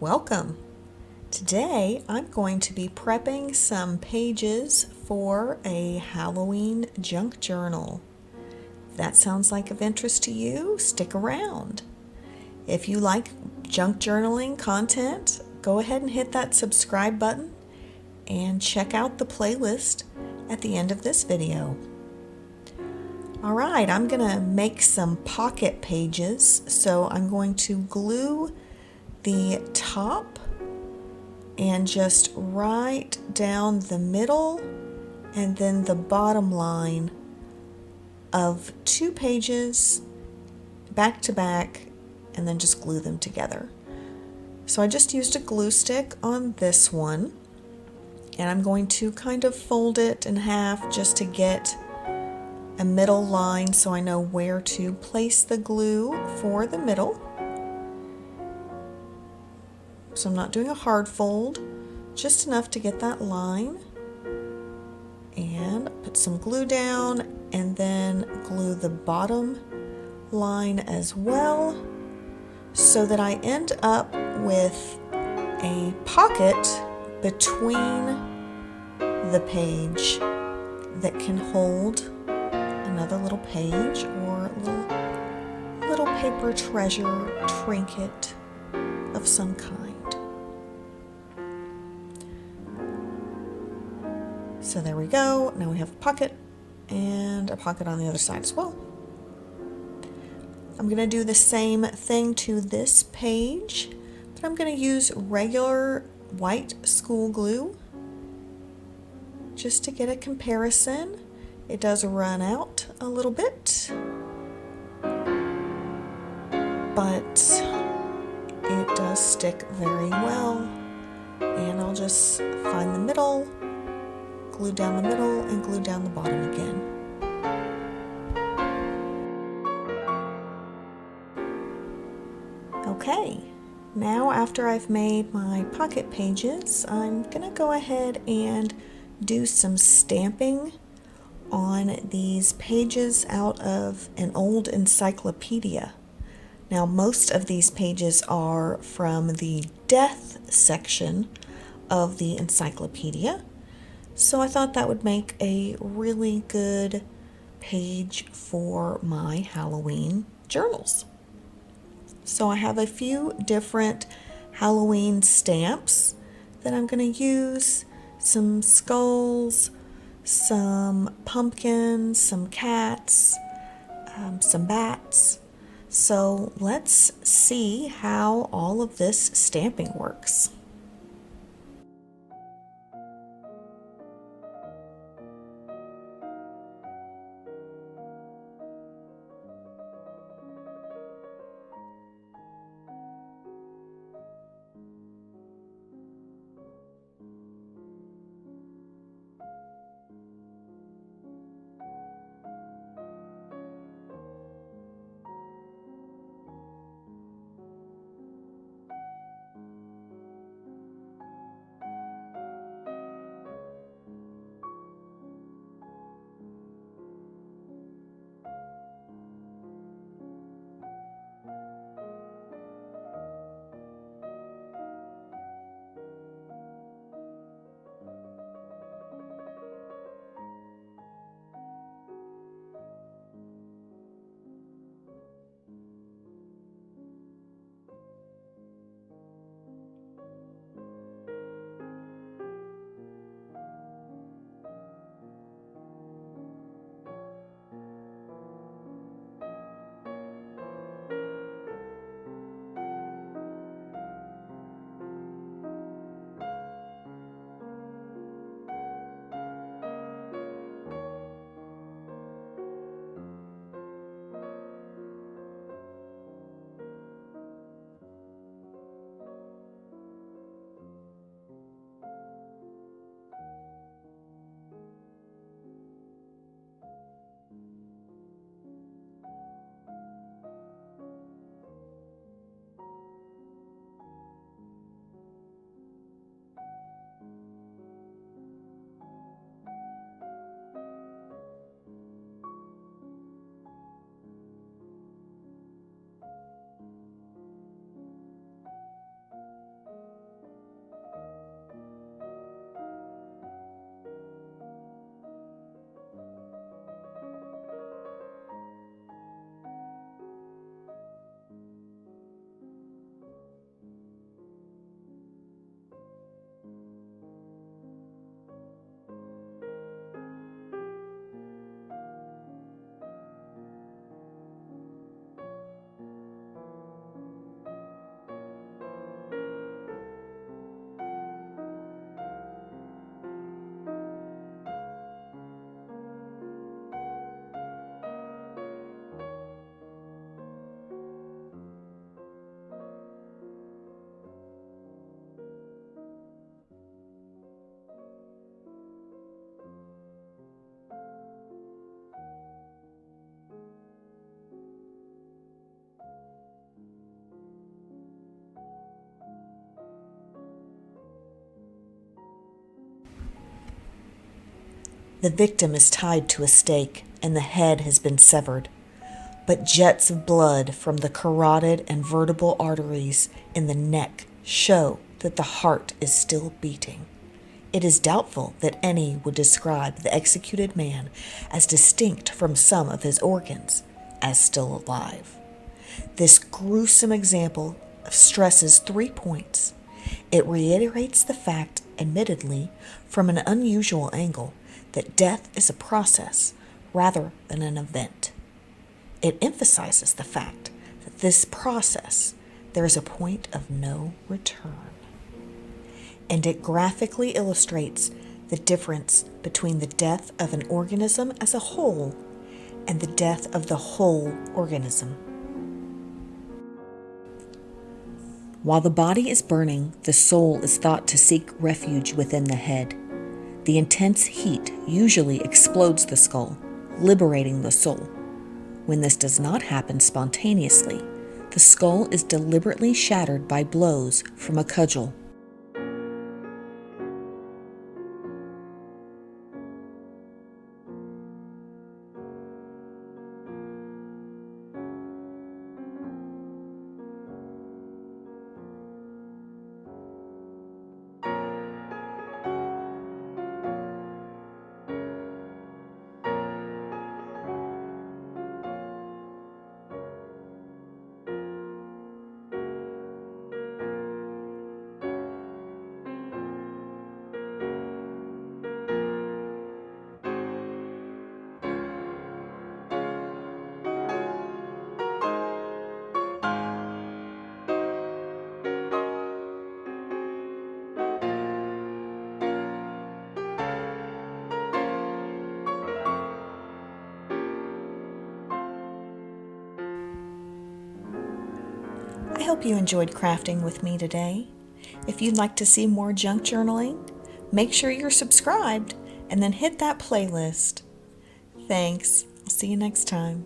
Welcome! Today I'm going to be prepping some pages for a Halloween junk journal. If that sounds like of interest to you, stick around. If you like junk journaling content, go ahead and hit that subscribe button and check out the playlist at the end of this video. Alright, I'm going to make some pocket pages, so I'm going to glue the top and just right down the middle and then the bottom line of two pages back to back and then just glue them together. So I just used a glue stick on this one and I'm going to kind of fold it in half just to get a middle line so I know where to place the glue for the middle. So I'm not doing a hard fold, just enough to get that line. And put some glue down and then glue the bottom line as well so that I end up with a pocket between the page that can hold another little page or a little paper treasure trinket of some kind. So there we go. Now we have a pocket and a pocket on the other side as well. I'm going to do the same thing to this page, but I'm going to use regular white school glue just to get a comparison. It does run out a little bit, but it does stick very well. And I'll just find the middle, glue down the middle, and glue down the bottom again. Okay, now after I've made my pocket pages, I'm gonna go ahead and do some stamping on these pages out of an old encyclopedia. Now, most of these pages are from the death section of the encyclopedia, so I thought that would make a really good page for my Halloween journals. So I have a few different Halloween stamps that I'm going to use, some skulls, some pumpkins, some cats, some bats. So let's see how all of this stamping works. The victim is tied to a stake and the head has been severed, but jets of blood from the carotid and vertebral arteries in the neck show that the heart is still beating. It is doubtful that any would describe the executed man as distinct from some of his organs as still alive. This gruesome example stresses 3 points. It reiterates the fact, admittedly from an unusual angle, that death is a process rather than an event. It emphasizes the fact that this process, there is a point of no return. And it graphically illustrates the difference between the death of an organism as a whole and the death of the whole organism. While the body is burning, the soul is thought to seek refuge within the head. The intense heat usually explodes the skull, liberating the soul. When this does not happen spontaneously, the skull is deliberately shattered by blows from a cudgel. I hope you enjoyed crafting with me today. If you'd like to see more junk journaling, make sure you're subscribed and then hit that playlist. Thanks. I'll see you next time.